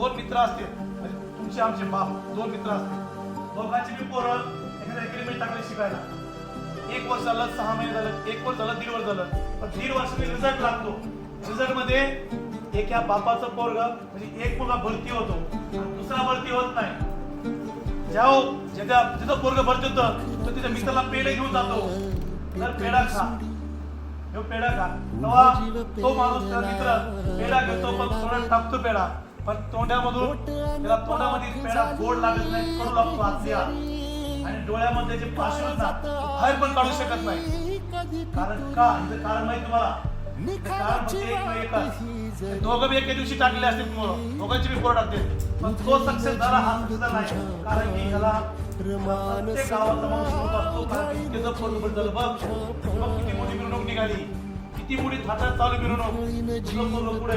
दोन मित्र असते म्हणजे तुमचे आमचे बाप दोन मित्र असते, दोघांची मी पोरं एखाद्या अकॅडमीत टाकले शिकायला. 1 वर्ष झालं, 6 महिने झालं, 1 वर्ष झालं, 1.5 वर्ष झालं, पण 1.5 वर्षांनी रिझल्ट लागतो. रिझल्ट मध्ये एका बापाचं पोरग म्हणजे एक मुलगा भरती होतो आणि दुसरा भरती होत नाही. जिथं पोरग भरती होतं तर तिच्या मित्राला पेढे घेऊन जातो, तर पेढा खा, ह्यो पेढा खा. तेव्हा तो माणूस त्याचा मित्र पेढा घेतो, पण तोंडात टाकतो पेढा, पण तोंडामधून त्याला तोंडामध्ये पेढा गोड लागत नाही, कडू लागतो आतल्या, आणि डोळ्यामध्ये जे पाशू आहेत ना बाहेर पण काढू शकत नाही. कारण का? हिचं कारण माहिती तुम्हाला? कारण म्हणजे एकच, दोघं बी एके दिवशी टाकले असते, दोघांची बी पोरं टाकते, पण तो सक्सेस झाला, हा सक्सेस नाही. कारण की ह्याला प्रत्येक गावाचा माणूस होत असतो, कारण की त्याचं पोरग झालं बघ, किती मोठी मिरवणूक निघाली, किती मोठी थाटात चालू मिरवणूक, तुझं पोरग पुढे.